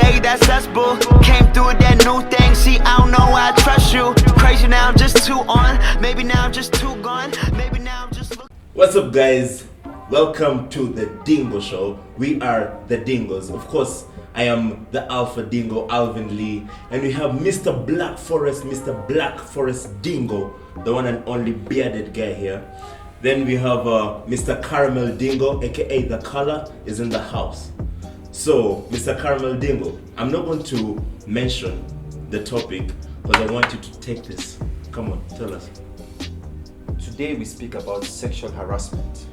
hey, that's us, boo. Came through with that new thing, see, I don't know why I trust you. Crazy now, I'm just too on. Maybe now I'm just too gone. Maybe now I'm just What's up, guys? Welcome to the Dingo Show. We are the Dingos. Of course, I am the Alpha Dingo, Alvin Lee. And we have Mr. Black Forest Dingo, the one and only bearded guy here. Then we have Mr. Caramel Dingo, aka the color is in the house. So, Mr. Caramel Dingo, I'm not going to mention the topic because I want you to take this. Come on, tell us. Today we speak about sexual harassment.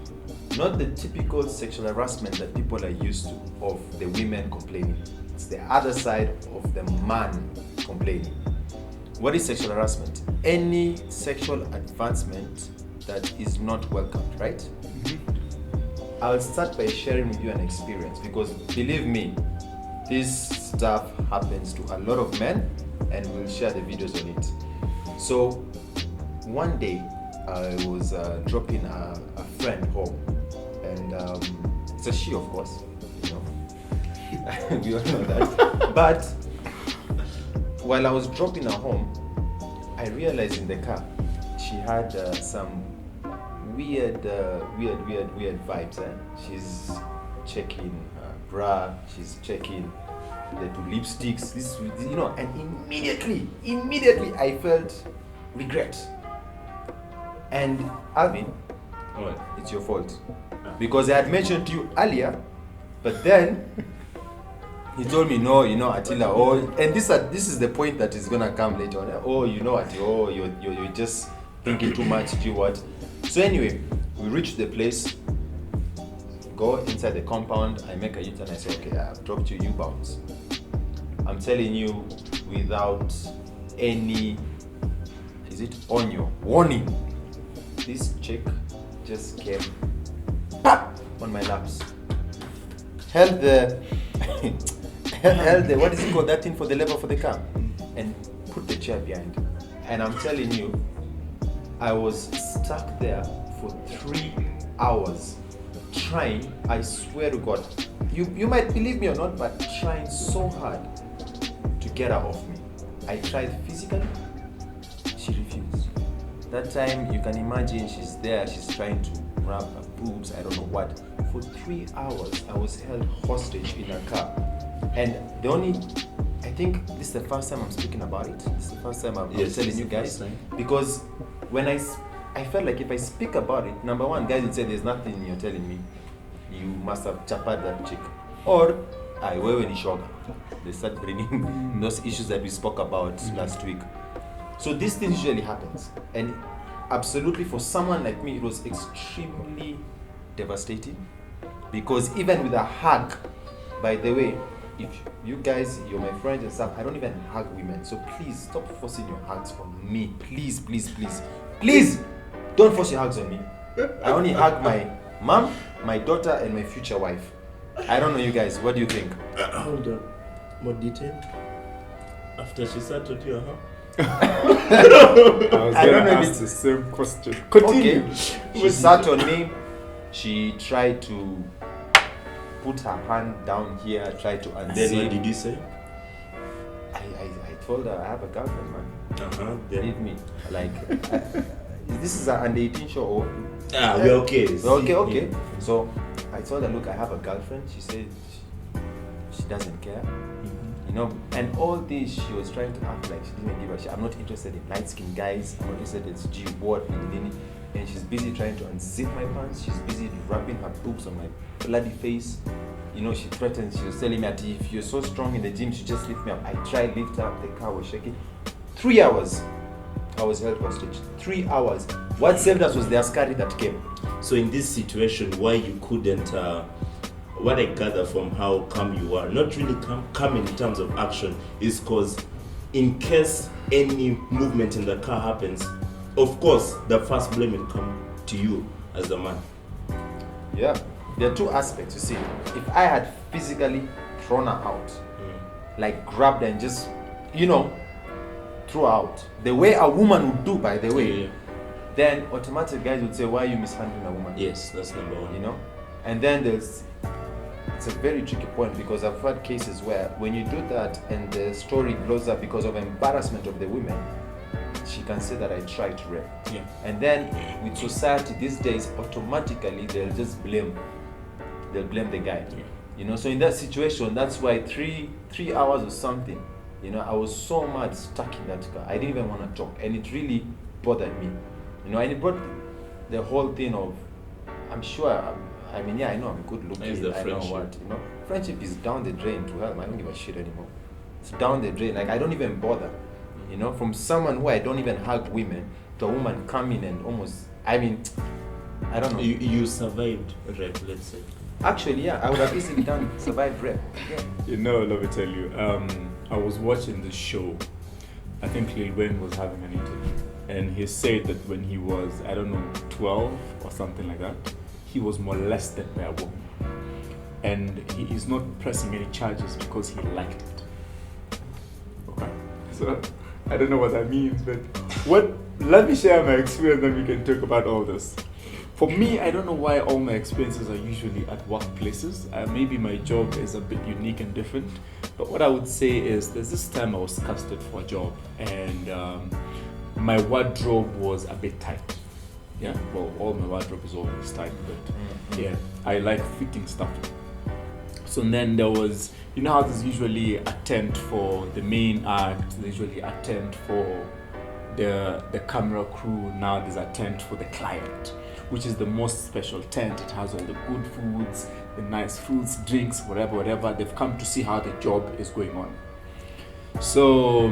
Not the typical sexual harassment that people are used to, of the women complaining. It's the other side of the man complaining. What is sexual harassment? Any sexual advancement that is not welcomed, right? Mm-hmm. I'll start by sharing with you an experience because believe me, this stuff happens to a lot of men and we'll share the videos on it. So one day I was dropping a friend home, and it's a she, of course, you know. We all know that. But while I was dropping her home, I realized in the car she had some weird vibes. She's checking her bra, she's checking the two lipsticks. This, you know, and immediately I felt regret. And Alvin, it's your fault. Because I had mentioned to you earlier, but then he told me, no, you know, Attila, and this is the point that is gonna come later on. Oh, you know what, you're just thinking too much, do what? So anyway, we reached the place, go inside the compound, I make a U-turn, I say, okay, I've dropped you bounce. I'm telling you, without any, warning. This chick just came pop on my laps. Held the what is it called, that thing for the lever for the car, and put the chair behind. And I'm telling you, I was stuck there for 3 hours trying, I swear to God, you might believe me or not, but trying so hard to get her off me. I tried physically, she refused. That time, you can imagine she's there, she's trying to grab her boobs, I don't know what. For 3 hours, I was held hostage in a car. And I think this is the first time I'm speaking about it. This is the first time I'm telling you guys. Because when I felt like if I speak about it, number one, guys would say there's nothing you're telling me. You must have chapped that chick. Or, wewe ni shoga. They start bringing those issues that we spoke about last week. So this thing usually happens, and absolutely for someone like me, it was extremely devastating, because even with a hug, by the way, if you guys, you're my friends and stuff, I don't even hug women, so please stop forcing your hugs on me, please, don't force your hugs on me. I only hug my mom, my daughter, and my future wife. I don't know you guys, what do you think? Hold on, more detail? After she started you, I don't know if it's the same question. Continue. Okay. She sat on me. She tried to put her hand down here, tried to unzip. Then what did you say? I told her I have a girlfriend, man. Believe me. Like, this is an under 18 show. We're okay. Okay. So I told her, look, I have a girlfriend. She said she doesn't care. You know, and all this, she was trying to act like she didn't give a shit. I'm not interested in light-skinned guys. I'm not interested in what. And she's busy trying to unzip my pants. She's busy rubbing her boobs on my bloody face. You know, she threatened. She was telling me that if you're so strong in the gym, she just lift me up. I tried lift her up. The car was shaking. 3 hours. I was held hostage. 3 hours. What saved us was the askari that came. So in this situation, why you couldn't? What I gather from how calm you are, not really calm in terms of action, is because in case any movement in the car happens, of course, the first blame will come to you as the man. Yeah, there are two aspects, you see. If I had physically thrown her out, like grabbed her and just, you know, threw her out, the way a woman would do, by the way, then automatically guys would say, why are you mishandling a woman? Yes, that's number one. You know? And then there's it's a very tricky point, because I've had cases where when you do that and the story blows up because of embarrassment of the women, she can say that I tried to rape. Yeah. And then with society these days, automatically they'll just blame the guy. Yeah. You know, so in that situation, that's why three hours or something, you know, I was so much stuck in that car. I didn't even want to talk, and it really bothered me. You know, and it brought the whole thing of, I'm sure, I mean, yeah, I know I'm good looking, It's the I know friendship. what, you know, friendship is down the drain to hell. I don't give a shit anymore. It's down the drain. Like, I don't even bother. You know, from someone who I don't even hug women to a woman coming and almost, I mean, I don't know. You survived rape, let's say. Actually, yeah, I would have easily survived rape. Yeah. You know, let me tell you, I was watching this show. I think Lil Wayne was having an interview, and he said that when he was, I don't know, 12 or something like that, he was molested by a woman. And he is not pressing any charges because he liked it. Okay. So, I don't know what that means, but let me share my experience, then we can talk about all this. For me, I don't know why all my experiences are usually at workplaces. Maybe my job is a bit unique and different. But what I would say is, there's this time I was casted for a job, and my wardrobe was a bit tight. Yeah, well, all my wardrobe is always tight, but yeah, I like fitting stuff. So then there was, you know how there's usually a tent for the main act, there's usually a tent for the camera crew. Now there's a tent for the client, which is the most special tent. It has all the good foods, the nice fruits, drinks, whatever. They've come to see how the job is going on. So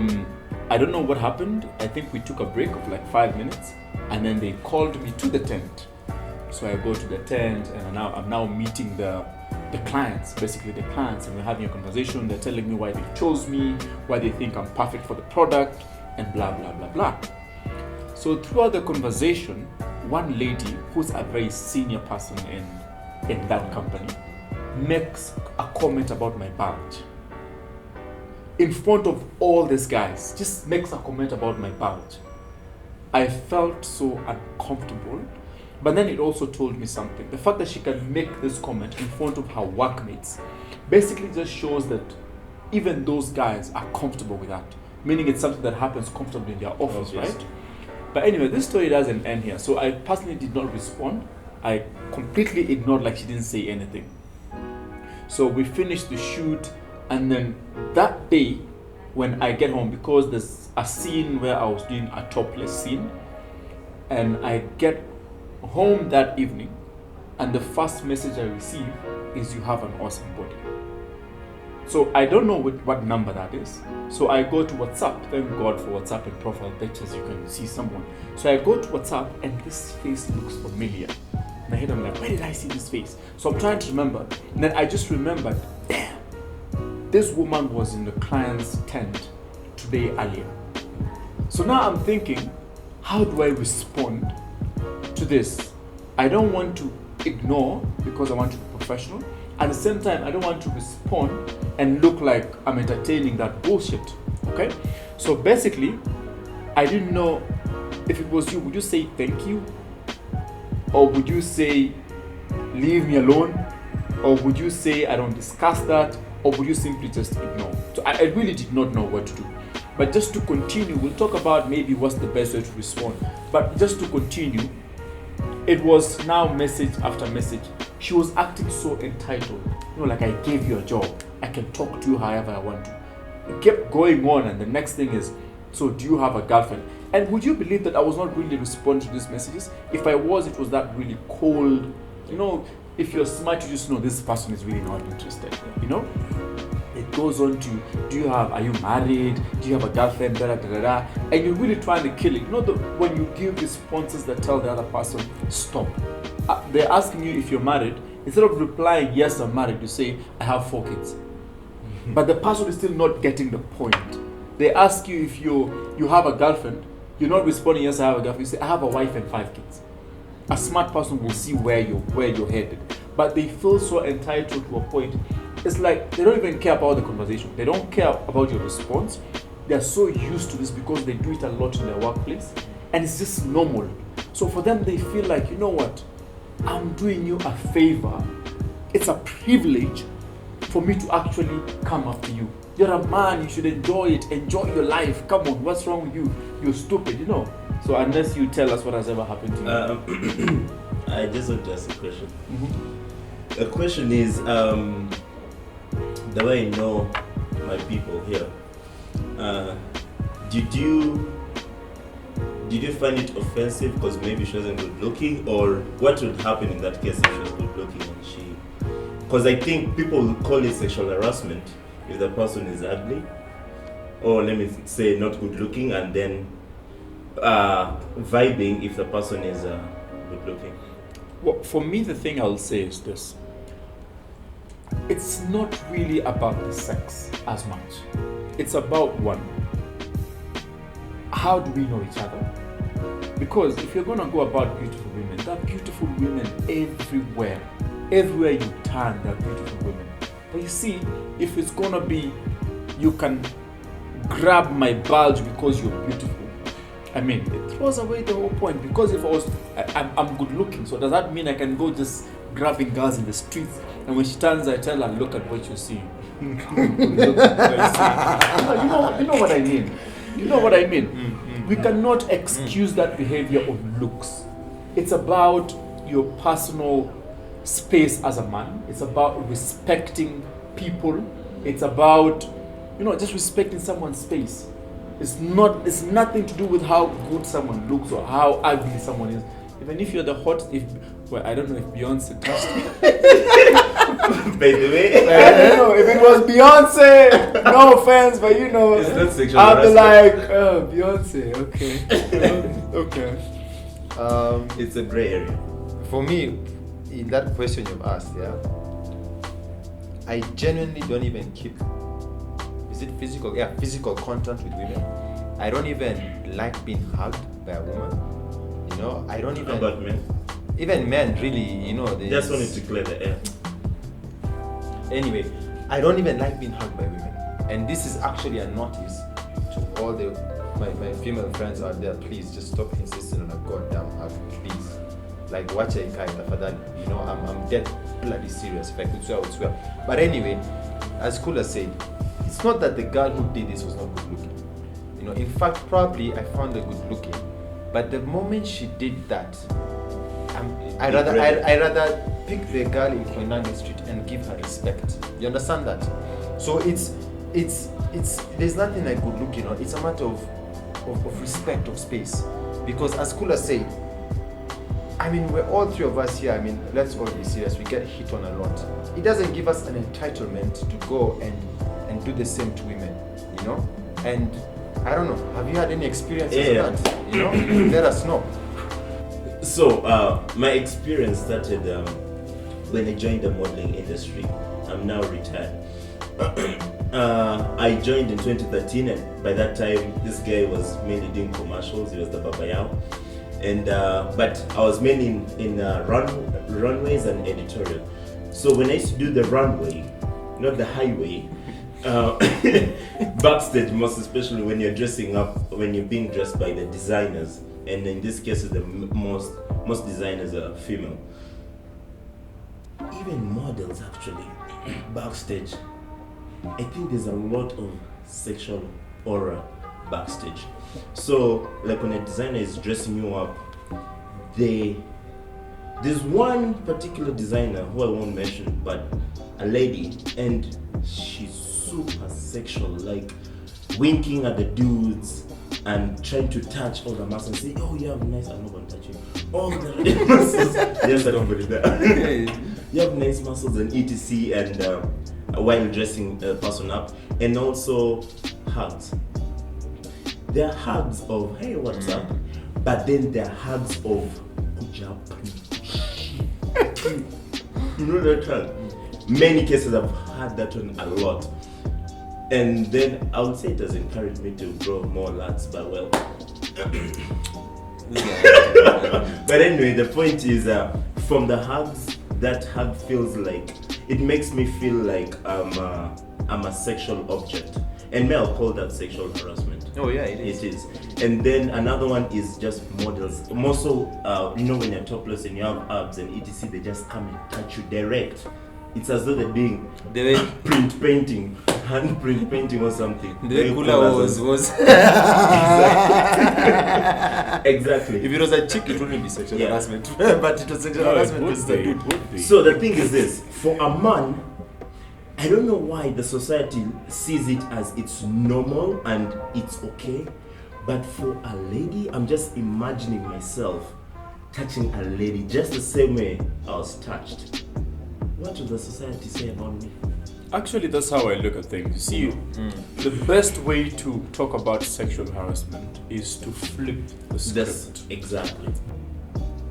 I don't know what happened. I think we took a break of like 5 minutes, and then they called me to the tent. So I go to the tent, and I'm now meeting the clients, basically the clients, and we're having a conversation. They're telling me why they chose me, why they think I'm perfect for the product, and blah, blah, blah, blah. So throughout the conversation, one lady who's a very senior person in that company makes a comment about my badge. In front of all these guys, just makes a comment about my badge. I felt so uncomfortable, but then it also told me something. The fact that she can make this comment in front of her workmates basically just shows that even those guys are comfortable with that, meaning it's something that happens comfortably in their office, Yes. right? But anyway, this story doesn't end here. So I personally did not respond. I completely ignored, like she didn't say anything. So we finished the shoot, and then that day when I get home, because there's a scene where I was doing a topless scene, and I get home that evening, and the first message I receive is, "You have an awesome body." So I don't know what number that is. So I go to WhatsApp. Thank God for WhatsApp and profile pictures. You can see someone. So I go to WhatsApp, and this face looks familiar. In my head, I'm like, where did I see this face? So I'm trying to remember. And then I just remembered, damn, this woman was in the client's tent today earlier. So now I'm thinking, how do I respond to this? I don't want to ignore because I want to be professional. At the same time, I don't want to respond and look like I'm entertaining that bullshit. Okay? So basically, I didn't know if it was you, would you say thank you? Or would you say leave me alone? Or would you say I don't discuss that? Or would you simply just ignore? So I really did not know what to do. But just to continue, we'll talk about maybe what's the best way to respond. But just to continue, it was now message after message. She was acting so entitled. You know, like, I gave you a job. I can talk to you however I want to. It kept going on, and the next thing is, so do you have a girlfriend? And would you believe that I was not really responding to these messages? If I was, it was that really cold. You know, if you're smart, you just know this person is really not interested. You know? It goes on to, are you married? Do you have a girlfriend? Da, da, da, da, da. And you're really trying to kill it. You know, when you give responses that tell the other person, stop. They're asking you if you're married. Instead of replying, yes, I'm married, you say, I have 4 kids. But the person is still not getting the point. They ask you if you have a girlfriend. You're not responding, yes, I have a girlfriend. You say, I have a wife and 5 kids. A smart person will see where you're headed. But they feel so entitled to a point. It's like they don't even care about the conversation. They don't care about your response. They're so used to this because they do it a lot in their workplace. And it's just normal. So for them, they feel like, you know what? I'm doing you a favor. It's a privilege for me to actually come after you. You're a man, you should enjoy it, enjoy your life. Come on, what's wrong with you? You're stupid, you know. So unless you tell us what has ever happened to you. I just want to ask a question. The question is, the way I know my people here, did you find it offensive because maybe she wasn't good looking, or what would happen in that case if she was good looking and she? Because I think people will call it sexual harassment if the person is ugly, or let me say not good looking, and then vibing if the person is good looking. Well, for me, the thing I'll say is this. It's not really about the sex as much. It's about one. How do we know each other? Because if you're gonna go about beautiful women, there are beautiful women everywhere. Everywhere you turn, there are beautiful women. But you see, if it's gonna be, you can grab my bulge because you're beautiful. I mean, it throws away the whole point. Because if I'm good looking, so does that mean I can go just grabbing girls in the streets, and when she turns, I tell her, look at what you see. You know what I mean. You know what I mean. We cannot excuse that behavior of looks. It's about your personal space as a man. It's about respecting people. It's about, just respecting someone's space. It's nothing to do with how good someone looks or how ugly someone is. Even if you're the hottest, I don't know if Beyonce touched me. By the way, I don't know if it was Beyonce. No offense, but it's not sexual I'll be harassment. like, oh, Beyonce, okay, okay. It's a gray area. For me, in that question you've asked, I genuinely don't even keep. Is it physical? Yeah, physical contact with women. I don't even like being hugged by a woman. I don't even. About men? Even men, really, they Just wanted to clear the air. Anyway, I don't even like being hugged by women. And this is actually a notice to all my female friends out there. Please just stop insisting on a goddamn hug, please. Like, watch a guy, I'm dead bloody serious. If I could swear. But anyway, as Kula said, it's not that the girl who did this was not good looking. In fact, probably I found her good looking. But the moment she did that, I rather pick the girl in Koinange Street and give her respect. You understand that? So it's there's nothing like good looking. It's a matter of respect of space. Because as Kula said, we're all three of us here. Let's all be serious. We get hit on a lot. It doesn't give us an entitlement to go and do the same to women. And I don't know. Have you had any experiences of that? Let us know. So, my experience started when I joined the modeling industry. I'm now retired. I joined in 2013, and by that time, this guy was mainly doing commercials. He was the Babayao. And but I was mainly in runways and editorial. So when I used to do the runway, not the highway, backstage, most especially when you're dressing up, when you're being dressed by the designers, and in this case, the most designers are female. Even models, actually, backstage. I think there's a lot of sexual aura backstage. So, like when a designer is dressing you up, there's one particular designer who I won't mention, but a lady, and she's super sexual, like winking at the dudes and trying to touch all the muscles and say, oh, you have nice, I'm not going to touch you. All the muscles. Yes, I don't put it there. You have nice muscles and etc. and while dressing a person up, and also hugs. There are hugs of, hey, what's up? But then there are hugs of, good job. You know that hug? Many cases I've had that one a lot. And then I would say it has encouraged me to grow more lads, but well. But anyway, the point is, from the hugs, that hug feels like, it makes me feel like I'm a sexual object. And male call that sexual harassment. Oh yeah, it is. It is. And then another one is just models. More so, when you're topless and you have abs and etc, they just come and touch you direct. it's as though they're doing The way hand print painting or something. the way Kula was. Exactly. If it was a chick, it wouldn't be sexual Yeah. harassment. But it was sexual harassment because it's a dude. So the thing is this: for a man, I don't know why the society sees it as it's normal and it's okay, but for a lady, I'm just imagining myself touching a lady just the same way I was touched. What would the society say about me? Actually, that's how I look at things. You see, the best way to talk about sexual harassment is to flip the script. That's exactly.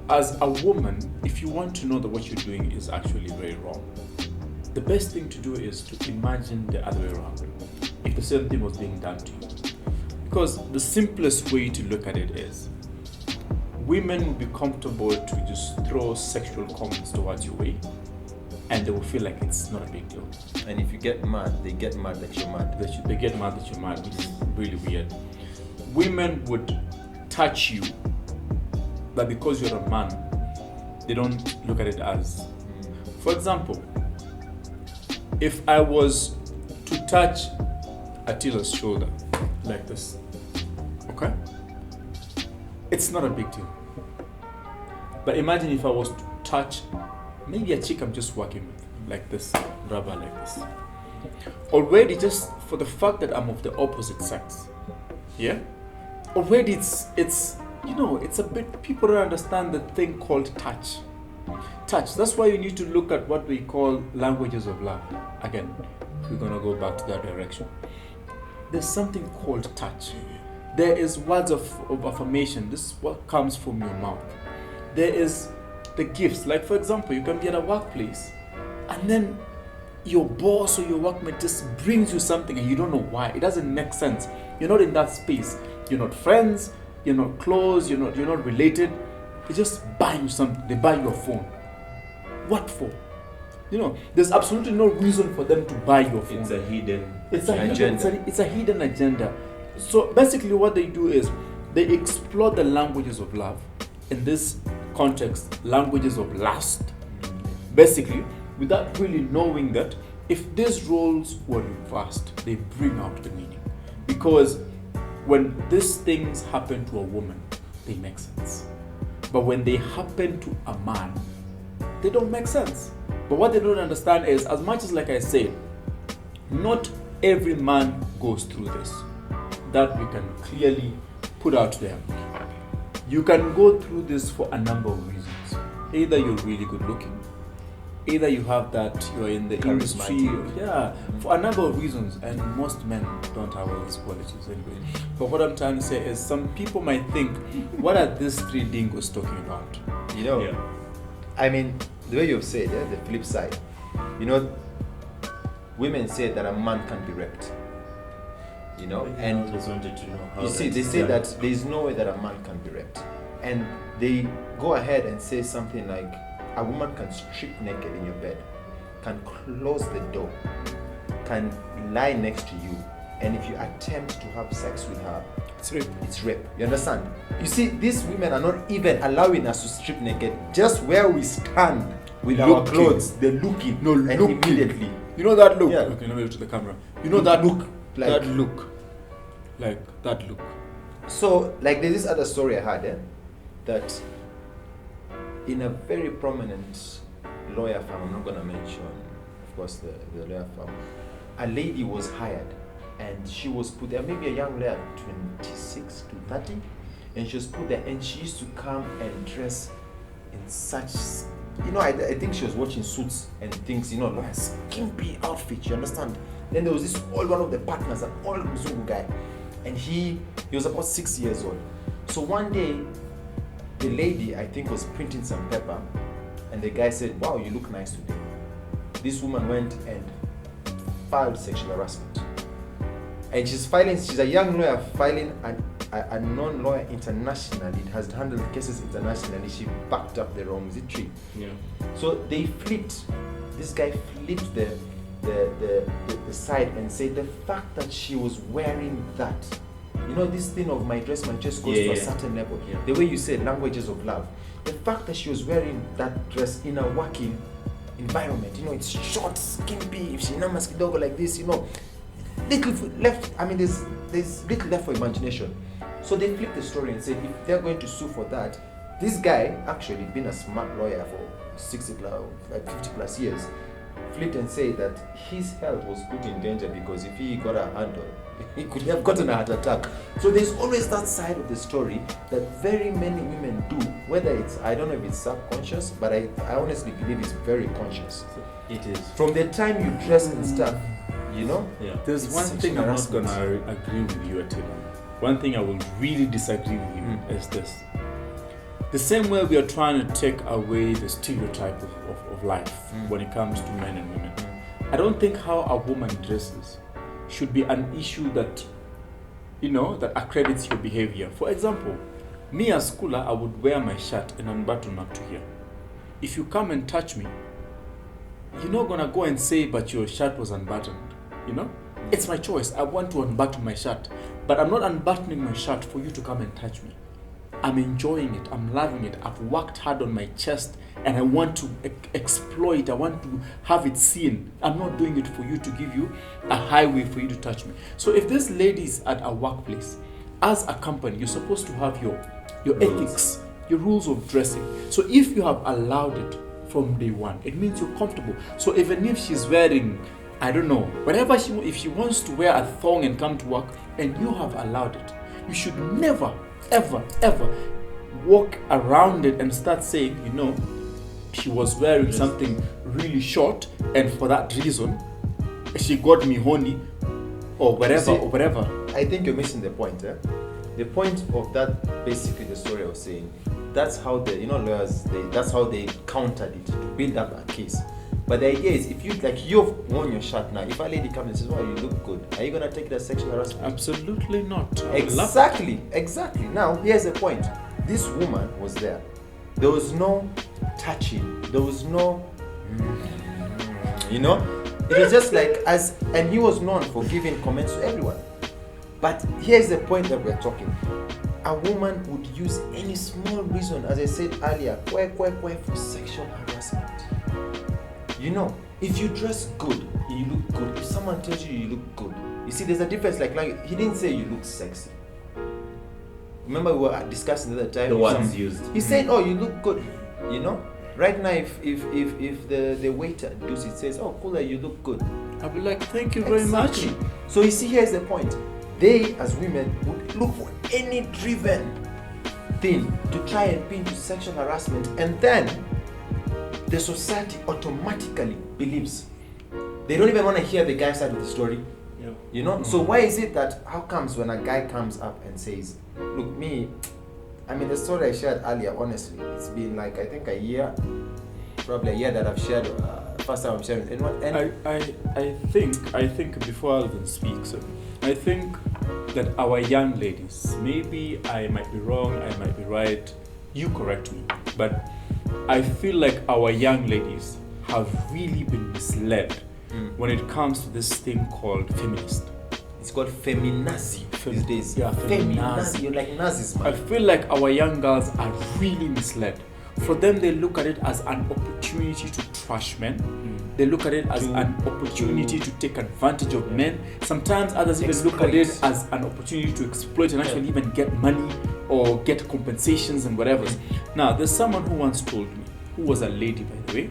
As a woman, if you want to know that what you're doing is actually very wrong, the best thing to do is to imagine the other way around. If the same thing was being done to you. Because the simplest way to look at it is, women will be comfortable to just throw sexual comments towards your way, and they will feel like it's not a big deal. And if you get mad, they get mad that you're mad. They get mad that you're mad, which is really weird. Women would touch you, but because you're a man, they don't look at it as. For example, if I was to touch Attila's shoulder like this, okay? It's not a big deal. But imagine if I was to touch maybe a chick I'm just working with, like this, rubber like this. Already, just for the fact that I'm of the opposite sex, yeah? Already it's a bit, people don't understand the thing called touch. Touch, that's why you need to look at what we call languages of love. Again, we're gonna go back to that direction. There's something called touch. There is words of affirmation. This is what comes from your mouth. There is the gifts. Like for example, you can be at a workplace and then your boss or your workmate just brings you something and you don't know why. It doesn't make sense. You're not in that space. You're not friends. You're not close. You're not related. They just buy you something. They buy you a phone. What for? There's absolutely no reason for them to buy your phone. It's a hidden agenda. It's a hidden agenda. So basically what they do is they explore the languages of love. In this context, languages of lust. Basically, without really knowing that if these roles were reversed, they bring out the meaning. Because when these things happen to a woman, they make sense. But when they happen to a man, they don't make sense. But what they don't understand is, as much as like I said, not every man goes through this. That we can clearly put out there. You can go through this for a number of reasons. Either you're really good looking, either you have that, you're in the industry, for a number of reasons, and most men don't have all these qualities anyway. But what I'm trying to say is, some people might think, what are these three dingos talking about? I mean, the way you've said, the flip side, women say that a man can be raped. And I just wanted to know how. You see, they say that there is no way that a man can be raped, and they go ahead and say something like, a woman can strip naked in your bed, can close the door, can lie next to you, and if you attempt to have sex with her, It's rape. it's rape. You understand? You see, these women are not even allowing us to strip naked. Just where we stand with our Looking. clothes, they're looking. No, and looking. immediately. You know that look? Yeah. Okay, let me look to the camera. You know that look? Like- that look. Like that look. So, like, there's this other story I had, that in a very prominent lawyer firm, I'm not going to mention, of course, the lawyer firm, a lady was hired, and she was put there, maybe a young lawyer, 26 to 30, and she was put there, and she used to come and dress in such, I think she was watching Suits and things, like a skimpy outfit, you understand? Then there was this old one of the partners, an old Mzungu guy, and he was about 6 years old. So one day, the lady, I think, was printing some paper, and the guy said, "Wow, you look nice today." This woman went and filed sexual harassment. And she's a young lawyer filing a non-lawyer internationally. It has handled cases internationally. She backed up the wrong. Is it true? Yeah. So they flipped. This guy flipped the side and said the fact that she was wearing that, this thing of my dress, my chest goes to a certain level. Yeah. The way you said languages of love. The fact that she was wearing that dress in a working environment. It's short, skimpy. If she namas kidogo like this, little left. I mean, there's little left for imagination. So they flipped the story and said if they're going to sue for that, this guy actually been a smart lawyer for 50 plus years, flipped and said that his health was put in danger because if he got a handle, he could have gotten a heart attack. So there's always that side of the story that very many women do, whether it's, I don't know if it's subconscious, but I honestly believe it's very conscious. It is. From the time you dress and stuff, Yeah. There's It's one thing sexual I'm not harassment. gonna agree with you, Attila. One thing I will really disagree with you is this. The same way we are trying to take away the stereotype of life when it comes to men and women. I don't think how a woman dresses should be an issue that, that accredits your behavior. For example, me as Kula, I would wear my shirt and unbutton up to here. If you come and touch me, you're not gonna go and say, but your shirt was unbuttoned, It's my choice. I want to unbutton my shirt, but I'm not unbuttoning my shirt for you to come and touch me. I'm enjoying it. I'm loving it. I've worked hard on my chest and I want to exploit. I want to have it seen. I'm not doing it for you to give you a highway for you to touch me. So if this lady is at a workplace, as a company, you're supposed to have your ethics, your rules of dressing. So if you have allowed it from day one, it means you're comfortable. So even if she's wearing, I don't know, whatever if she wants to wear a thong and come to work and you have allowed it, you should never, ever, ever walk around it and start saying, she was wearing something really short and for that reason she got me horny or whatever. I think you're missing the point. The point of that, basically the story I was saying, that's how the lawyers, that's how they countered it to build up a case. But the idea is, if you've worn your shirt now, if a lady comes and says, "Oh, you look good," are you gonna take it as sexual harassment? Absolutely not. Exactly. Now, here's the point. This woman was there. There was no touching. There was no, It was just and he was known for giving comments to everyone. But here's the point that we're talking. A woman would use any small reason, as I said earlier, for sexual harassment. If you dress good, you look good. If someone tells you look good, you see, there's a difference. Like he didn't say you look sexy. Remember we were discussing the other time. The ones used. He said, "Oh, you look good." Right now, if the waiter does it, says, "Oh, Kula, you look good," I'll be like, "Thank you very much." So you see, here's the point. They, as women, would look for any driven thing to try and pin to sexual harassment, and then the society automatically believes. They don't even want to hear the guy's side of the story. So why is it that, how comes when a guy comes up and says, "Look, me, the story I shared earlier, honestly, it's been I think a year, probably a year that I've shared, first time I'm sharing with anyone." And I think before Alvin speaks, I think that our young ladies, maybe I might be wrong, I might be right, you correct me, but I feel like our young ladies have really been misled when it comes to this thing called feminist. It's called feminazi these days. Yeah, feminazi. You're like Nazis, man. I feel like our young girls are really misled. For them, they look at it as an opportunity to trash men. They look at it as an opportunity to take advantage of men. Sometimes others even look at it as an opportunity to exploit and actually even get money or get compensations and whatever. Now, there's someone who once told me, who was a lady by the way,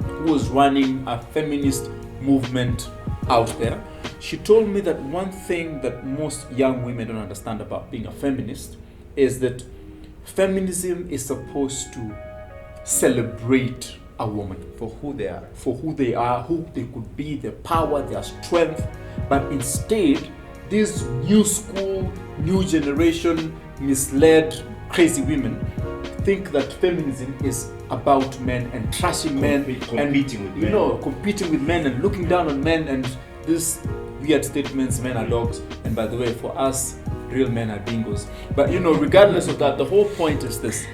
who was running a feminist movement out there. She told me that one thing that most young women don't understand about being a feminist is that feminism is supposed to celebrate a woman For who they are. who they could be, their power, their strength. But instead, these new school, new generation, misled, crazy women think that feminism is about men and trashing men competing with men. Competing with men and looking down on men and this weird statements, men are dogs. And by the way, for us, real men are dingos. But regardless of that, the whole point is this.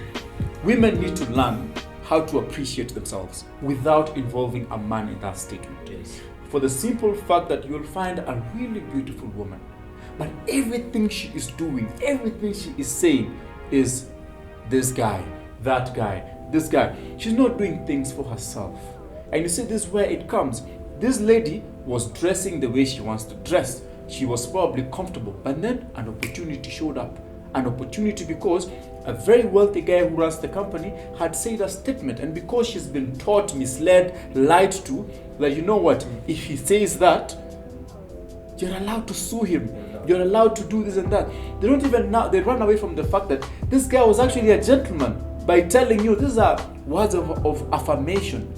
Women need to learn how to appreciate themselves without involving a man in that statement. Yes. For the simple fact that you'll find a really beautiful woman, but everything she is doing, everything she is saying is this guy, that guy, this guy. She's not doing things for herself. And you see, this is where it comes. This lady was dressing the way she wants to dress. She was probably comfortable, but then an opportunity showed up. An opportunity because a very wealthy guy who runs the company had said a statement, and because she's been taught, misled, lied to, like, you know what, if he says that, you're allowed to sue him, you're allowed to do this and that. They don't even now, they run away from the fact that this guy was actually a gentleman by telling you, these are words of affirmation.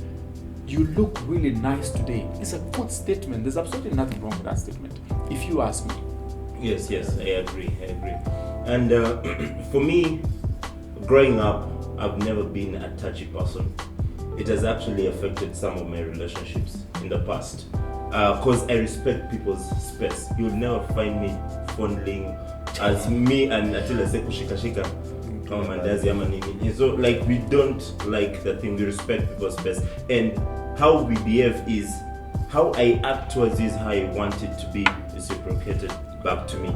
You look really nice today. It's a good statement. There's absolutely nothing wrong with that statement, if you ask me. Yes, I agree. And for me, growing up, I've never been a touchy person. It has actually affected some of my relationships in the past. Because I respect people's space. You'll never find me fondling as me and Atila say kushika kama mandazi ama nini. So like we don't like that thing. We respect people's space. And how we behave is how I act towards is how I want it to be reciprocated back to me.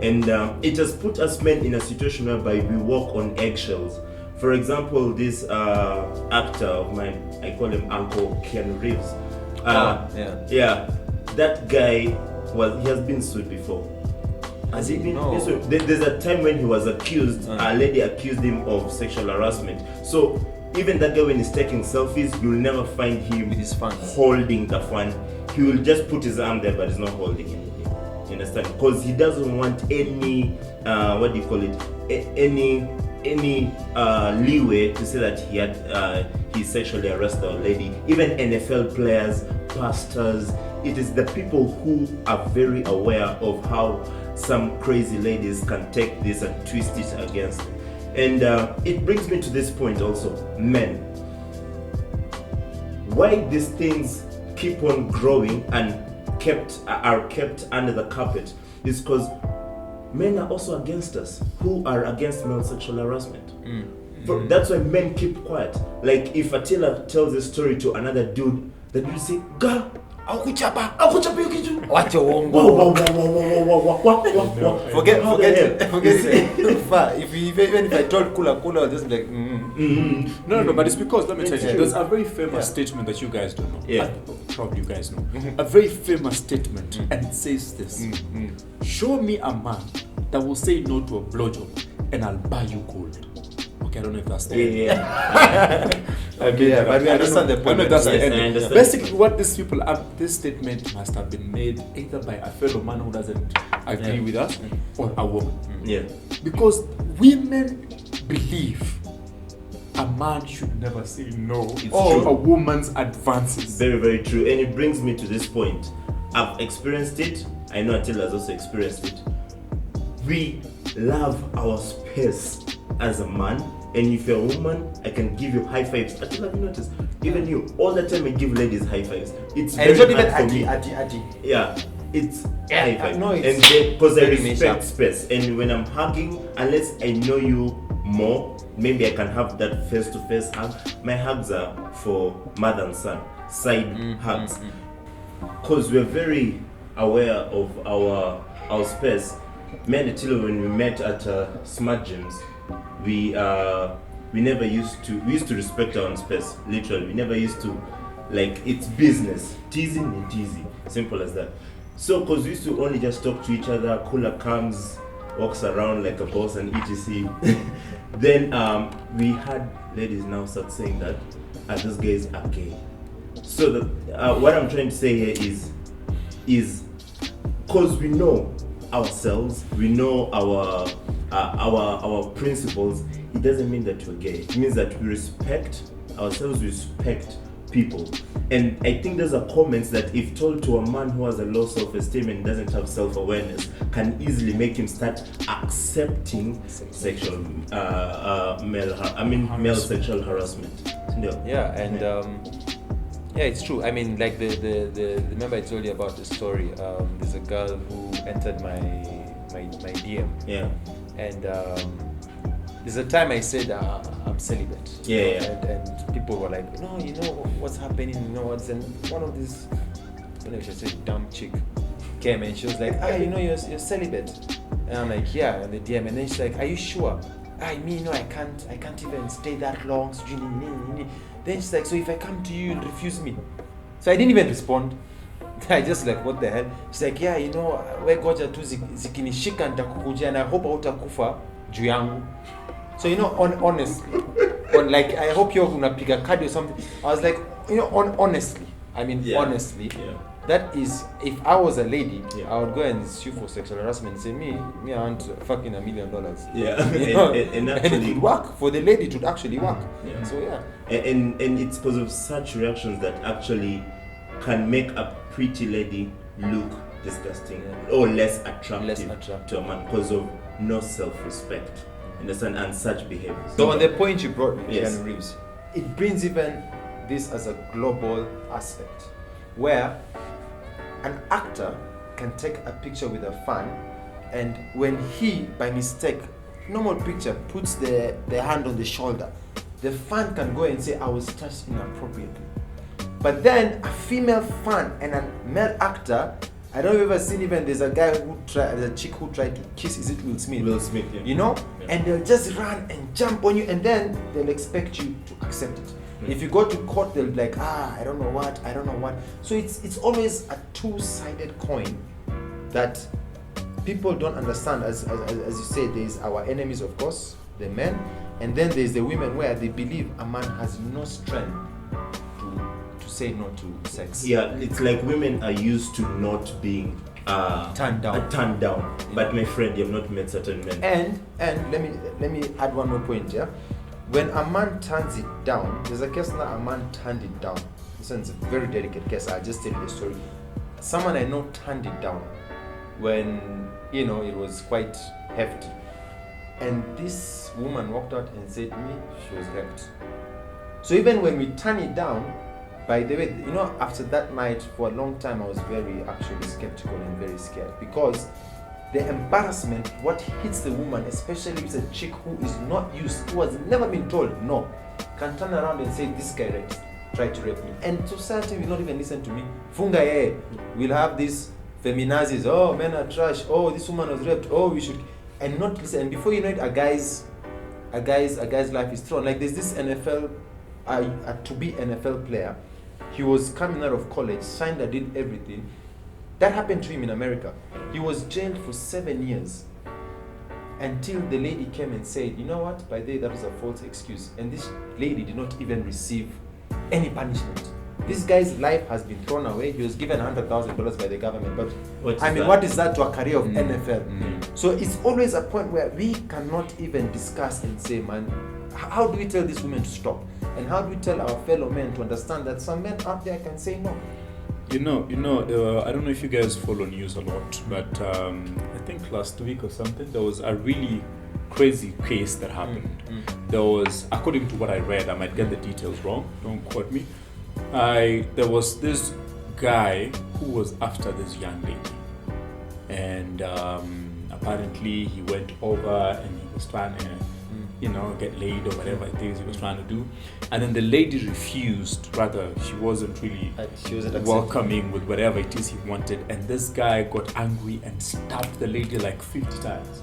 And it has put us men in a situation whereby we walk on eggshells. For example, this actor of mine, I call him Uncle Ken Reeves. Yeah, that guy he has been sued before. Has he been? No. So there's a time when he was accused. A lady accused him of sexual harassment. So even that guy, when he's taking selfies, you'll never find him with his fans holding the fan. He will just put his arm there, but he's not holding anything. You understand? Because he doesn't want any what do you call it? Any leeway to say that he sexually harassed a lady. Even NFL players, pastors, it is the people who are very aware of how some crazy ladies can take this and twist it against them. And it brings me to this point also, men. Why these things keep on growing and are kept under the carpet is because men are also against us, who are against male sexual harassment. That's why men keep quiet. Like if Attila tells a story to another dude, the dude say, "Ga, akuchapa hiyo kitu." Wacha uongo. Wow. Forget even if I told Kula I'll just be like No, but it's because, let me tell you, there's a very famous statement that you guys don't know. Yeah. Probably you guys know. A very famous statement, and it says this: show me a man that will say no to a blowjob, and I'll buy you gold. Okay, I don't know if that's the end. but we understand the point. That's the I end. understand. Basically, what these people have, this statement must have been made either by a fellow man who doesn't agree with us, or a woman. Yeah. Because women believe a man should never say no to a woman's advances. Very, very true. And it brings me to this point. I've experienced it. I know Attila has also experienced it. We love our space as a man. And if you're a woman, I can give you high fives. Attila, have you noticed? Even you, all the time I give ladies high fives. It's very hard for me. Yeah. It's high five. No, and because I respect space. And when I'm hugging, unless I know you more, maybe I can have that face-to-face hug. My hugs are for mother and son, side hugs. Because we're very aware of our space. Me and Attila, when we met at Smart Gyms, we used to respect our own space. Literally, we never used to, like, it's business, teasing and teasing, simple as that. So because we used to only just talk to each other, Kula comes, walks around like a boss and etc. Then we had ladies now start saying that those guys are gay. So what I'm trying to say here is because we know ourselves, we know our principles, it doesn't mean that we're gay. It means that we respect ourselves, we respect people. And I think there's a comments that if told to a man who has a low self-esteem and doesn't have self-awareness, can easily make him start accepting sexual male sexual harassment. Yeah, and yeah, it's true. I mean, like the remember I told you about the story. There's a girl who entered my DM. Yeah. And there's a time I said I'm celibate. Yeah. And people were like, no, you know what's happening, you know what's, and one of these, I don't know if I should say dumb chick came and she was like, you're celibate. And I'm like, yeah, on the DM. And then she's like, are you sure? I can't even stay that long. Then she's like, so if I come to you, you'll refuse me. So I didn't even respond. I just like, what the hell? She's like, yeah, you know, we goja tu zikinishika nitakukuja and I hope hautakufa juu yangu. So you know, honestly, like I hope you're gonna pick a card or something. I was like, you know, honestly, honestly, that is, if I was a lady, I would go and sue for sexual harassment and say, me, I want fucking $1 million. Yeah, you know? and and it would work for the lady. It would actually work. Yeah. So yeah, and it's because of such reactions that actually can make a pretty lady look disgusting or less attractive to a man because of no self-respect, understand, and such behavior. So on the point you brought, Yes. Keanu Reeves, it brings even this as a global aspect, where an actor can take a picture with a fan, and when he, by mistake, normal picture, puts the hand on the shoulder, the fan can go and say, I was touched inappropriately. But then a female fan and a male actor, I don't know if you've ever seen, even there's a guy there's a chick who tried to kiss, is it Will Smith? Will Smith, yeah. You know? Yeah. And they'll just run and jump on you, and then they'll expect you to accept it. If you go to court, they'll be like, I don't know what. So it's always a two-sided coin that people don't understand. As you say, there's our enemies, of course, the men, and then there's the women where they believe a man has no strength to say no to sex. Yeah, it's like women are used to not being Turned down. But my friend, you have not met certain men. And let me add one more point here. When a man turns it down, there's a case now a man turned it down. This one's a very delicate case. I'll just tell you the story. Someone I know turned it down when, you know, it was quite hefty. And this woman walked out and said to me she was raped. So even when we turn it down, by the way, you know, after that night, for a long time, I was very actually skeptical and very scared, because the embarrassment, what hits the woman, especially if it's a chick who is not used, who has never been told no, can turn around and say, this guy tried to rape me. And society will not even listen to me. Funga ye, we'll have these feminazis, oh, men are trash, oh, this woman was raped, oh, we should, and not listen. And before you know it, a guy's life is thrown. Like there's this NFL, a to-be NFL player. He was coming out of college, signed a deal, everything. That happened to him in America. He was jailed for 7 years until the lady came and said, you know what, by the way, that was a false excuse. And this lady did not even receive any punishment. This guy's life has been thrown away. He was given $100,000 by the government. But what is that to a career of NFL? So it's always a point where we cannot even discuss and say, man, how do we tell this woman to stop? And how do we tell our fellow men to understand that some men out there can say no? I don't know if you guys follow news a lot, but I think last week or something, there was a really crazy case that happened. There was, according to what I read, I might get the details wrong, don't quote me. There was this guy who was after this young lady, and apparently he went over and he was trying to get laid or whatever it is he was trying to do, and then the lady refused. Rather, she wasn't really welcoming with whatever it is he wanted, and this guy got angry and stabbed the lady like 50 times,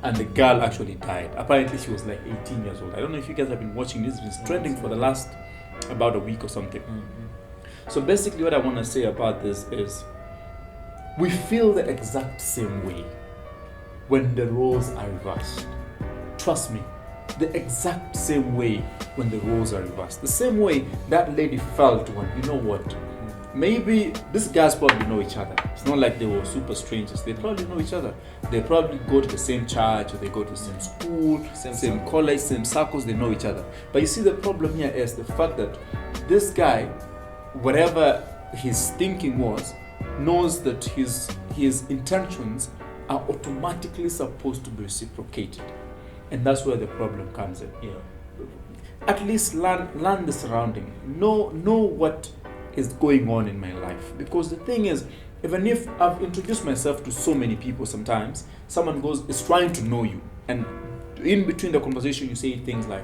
and the girl actually died. Apparently she was like 18 years old. I don't know if you guys have been watching this. It's trending for the last about a week or something. So basically what I want to say about this is we feel the exact same way when the roles are reversed. Trust me, the exact same way when the roles are reversed. The same way that lady felt when, you know what, maybe these guys probably know each other. It's not like they were super strangers. They probably know each other. They probably go to the same church, or they go to the same school, same college, same circles. They know each other. But you see, the problem here is the fact that this guy, whatever his thinking was, knows that his intentions are automatically supposed to be reciprocated. And that's where the problem comes in. At least learn the surrounding. Know what is going on in my life. Because the thing is, even if I've introduced myself to so many people, sometimes someone is trying to know you, and in between the conversation you say things like,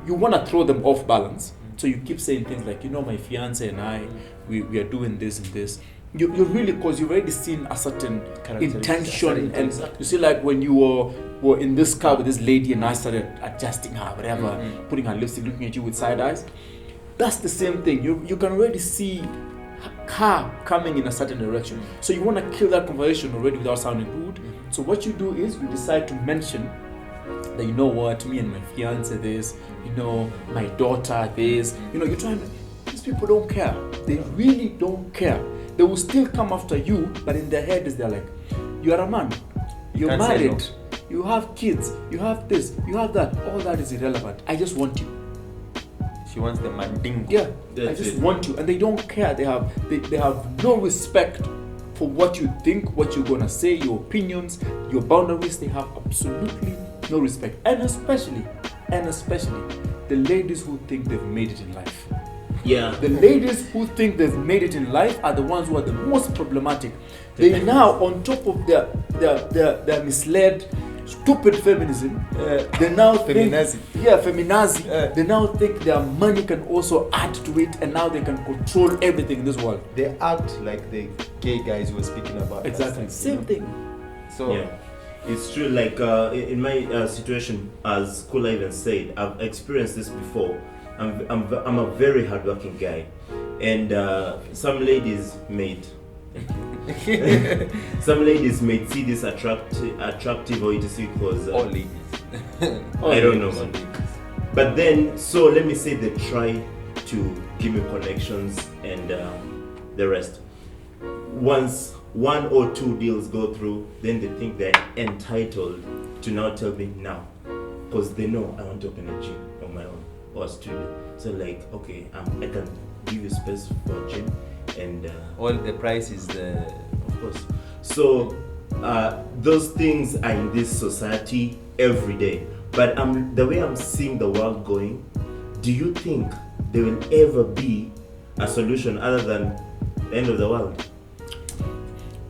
you want to throw them off balance. So you keep saying things like, my fiance and I, we are doing this and this. You really, because you've already seen a certain intention, and you see, like when you were in this car with this lady and I started adjusting her, whatever, putting her lipstick, looking at you with side eyes, That's the same thing. You can already see her coming in a certain direction. So you want to kill that conversation already without sounding rude. So what you do is you decide to mention that, you know what, me and my fiance this, you know, my daughter this, you know, you're trying to, these people don't care. They really don't care. They will still come after you, but in their head is they're like, you are a man, you're married, you have kids, you have this, you have that. All that is irrelevant. I just want you. She wants the mandingo. Yeah, That's I just it. want you, and they don't care. They have no respect for what you think, what you're gonna say, your opinions, your boundaries. They have absolutely no respect, and especially the ladies who think they've made it in life. Yeah. The ladies who think they've made it in life are the ones who are the most problematic. They now, on top of their misled, stupid feminism, they now Feminazi. feminazi. They now think their money can also add to it, and now they can control everything in this world. They act like the gay guys were speaking about. Exactly, last same time, thing. So Yeah, it's true. Like in my situation, as Kula even said, I've experienced this before. I'm a very hardworking guy, and some ladies may see this attractive or etc. because all ladies. I don't know. But then, so let me say they try to give me connections and the rest. Once 1 or 2 deals go through, then they think they're entitled to now tell me now, because they know I want to open a gym on my own or a studio. So like, okay, I can give you space for a gym, and All the price is the. of course. So those things are in this society every day. But the way I'm seeing the world going, do you think there will ever be a solution other than the end of the world?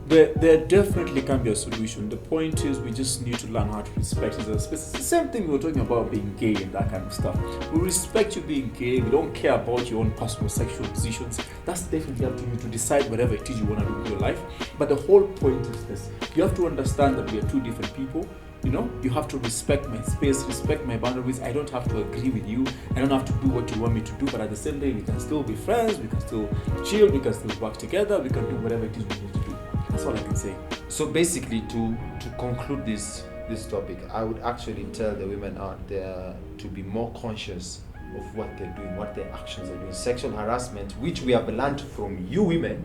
There definitely can be a solution. The point is, we just need to learn how to respect each other. It's the same thing we were talking about being gay and that kind of stuff. We respect you being gay. We don't care about your own personal sexual positions. That's definitely up to you to decide whatever it is you want to do with your life. But the whole point is this: you have to understand that we are two different people. You know, you have to respect my space, respect my boundaries. I don't have to agree with you. I don't have to do what you want me to do. But at the same time, we can still be friends. We can still chill. We can still work together. We can do whatever it is we need to do. That's what I can say. So basically, to conclude this topic, I would actually tell the women out there to be more conscious of what they're doing, what their actions are doing. Sexual harassment, which we have learned from you women,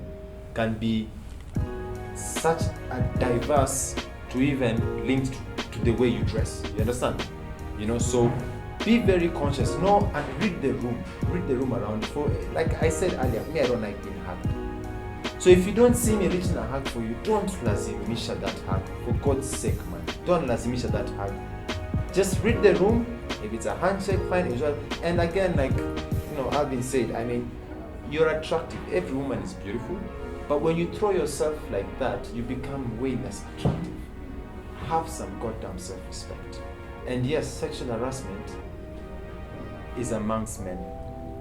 can be such a diverse to even linked to the way you dress. You understand? You know, so be very conscious. Know and read the room. Read the room around. For like I said earlier, me, I don't like being hugged. So if you don't see me reaching a hug for you, don't lazimisha that hug. For God's sake, man. Don't lazimisha that hug. Just read the room. If it's a handshake, fine. And again, like, you know, Alvin said, I mean, you're attractive. Every woman is beautiful. But when you throw yourself like that, you become way less attractive. Have some goddamn self-respect. And yes, sexual harassment is amongst men.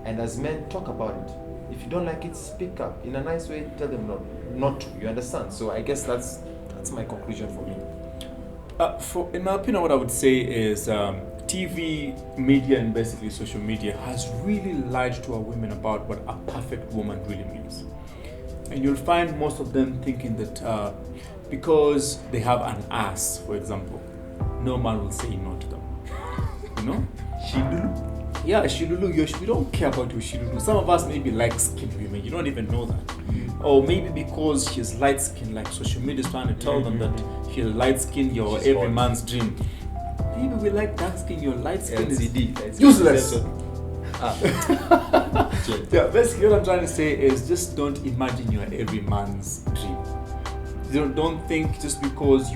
And as men, talk about it. If you don't like it, speak up in a nice way. Tell them not to. You understand? So I guess that's my conclusion for me. In my opinion, what I would say is TV, media, and basically social media has really lied to our women about what a perfect woman really means. And you'll find most of them thinking that because they have an ass, for example, no man will say no to them. You know? Shilulu. Yeah, Shilulu, we don't care about your Shilulu. Some of us maybe light-skinned women, you don't even know that. Or maybe because she's light-skinned, like social media is trying to tell them that she's light-skinned, you're She's every hot. man's dream. Maybe we like dark-skinned, you're light-skinned. LCD. Useless. Ah. Yeah, basically what I'm trying to say is just don't imagine you're every man's dream. Don't think just because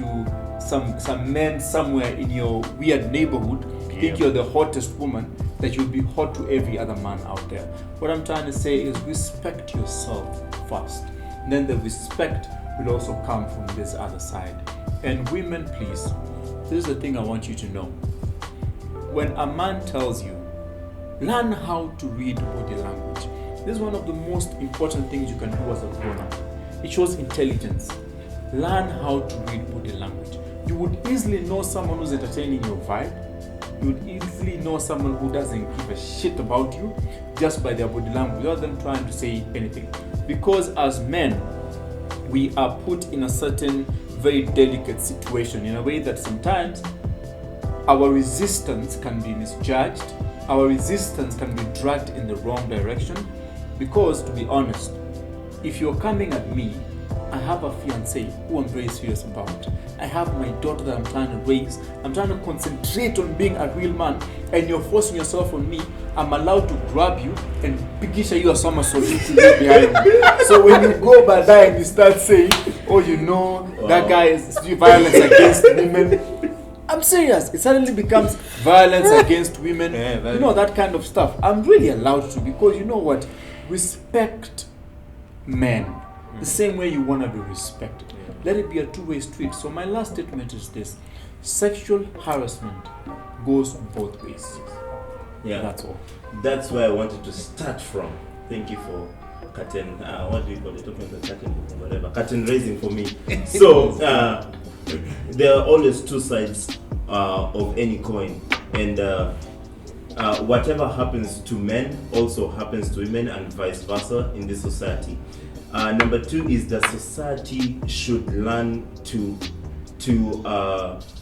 some men somewhere in your weird neighborhood think you're the hottest woman that you'll be hot to every other man out there. What I'm trying to say is respect yourself first. Then the respect will also come from this other side. And women, please, this is the thing I want you to know. When a man tells you, learn how to read body language. This is one of the most important things you can do as a grown-up. It shows intelligence. Learn how to read body language. You would easily know someone who's entertaining your vibe You would easily know someone who doesn't give a shit about you just by their body language without them trying to say anything. Because as men, we are put in a certain very delicate situation in a way that sometimes our resistance can be misjudged, our resistance can be dragged in the wrong direction. Because to be honest, if you're coming at me, I have a fiancé who I'm very serious about. I have my daughter that I'm trying to raise. I'm trying to concentrate on being a real man, and you're forcing yourself on me. I'm allowed to grab you and pigisha you a somersault into you behind me. So when you go by that and you start saying, oh, you know, that guy is doing violence against women. I'm serious. It suddenly becomes violence against women. You know, that kind of stuff. I'm really allowed to, because you know what? Respect men the same way you want to be respected. Let it be a two-way street. So my last statement is this: sexual harassment goes both ways. Yeah, That's all. That's where I wanted to start from. Thank you for curtain. What do you call it? Open the curtain, whatever. Curtain raising for me. So there are always two sides of any coin, and whatever happens to men also happens to women, and vice versa in this society. Number two is that society should learn to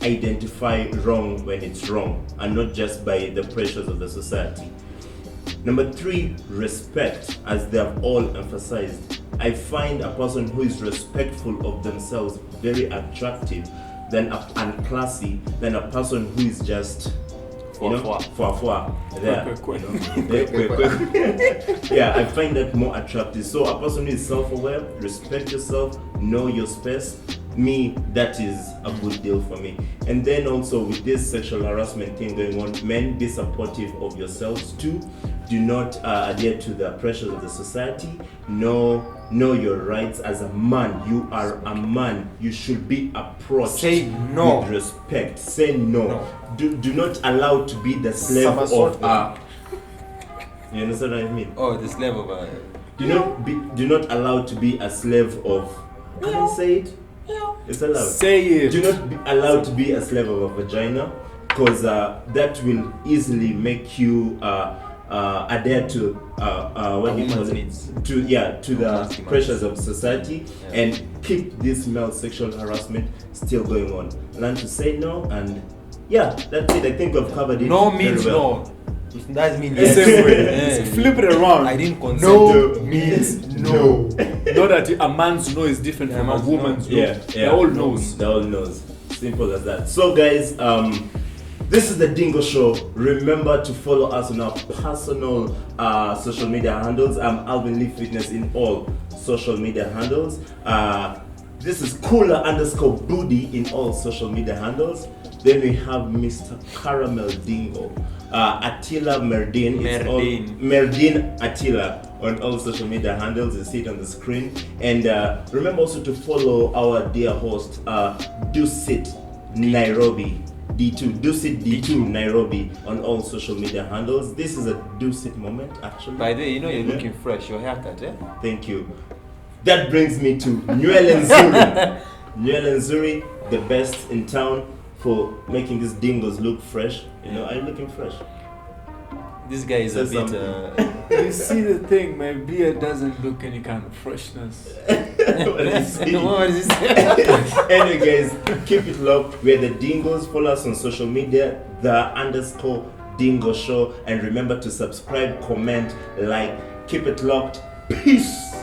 identify wrong when it's wrong, and not just by the pressures of the society. Number three, respect, as they have all emphasized. I find a person who is respectful of themselves very attractive and classy than a person who is just yeah, I find that more attractive. So a person who is self-aware, respect yourself, know your space, that is a good deal for me. And then also with this sexual harassment thing going on, men, be supportive of yourselves too. Do not adhere to the pressures of the society. Know your rights as a man. You are a man. You should be approached Say no. with respect. Say no. Do not allow to be the slave of you understand what I mean? Oh, the slave of Do not allow to be a slave of. Can I say it? It's allowed. Say it. Do not be allowed to be a slave of a vagina, because that will easily make you adhere to what you call it, to the pressures of society, and keep this male sexual harassment still going on. Learn to say no, and that's it. I think we've covered it. No very means well. no. It does mean The same way. Flip it around. I didn't consent. No means no. Not that a man's no is different from a woman's no. They all knows. They all knows. Simple as that. So guys, this is the Dingo Show. Remember to follow us on our personal social media handles. I'm Alvin Lee Fitness in all social media handles. This is Cooler_Booty in all social media handles. Then we have Mr. Caramel Dingo. Attila Merdin. Merdin Attila on all social media handles. You see it on the screen. And remember also to follow our dear host, Dusit Nairobi. Dusit D2 Nairobi on all social media handles. This is a Dusit moment, actually. By the way, you know you're looking fresh. Your haircut, eh? Thank you. That brings me to Nywele Nzuri. Nywele Nzuri, the best in town for making these dingos look fresh. You know, I'm looking fresh. This guy is a bit. You see the thing, my beard doesn't look any kind of freshness. What is it? What is this? Anyway, guys, keep it locked. We're the Dingos. Follow us on social media, _Dingo Show. And remember to subscribe, comment, like. Keep it locked. Peace.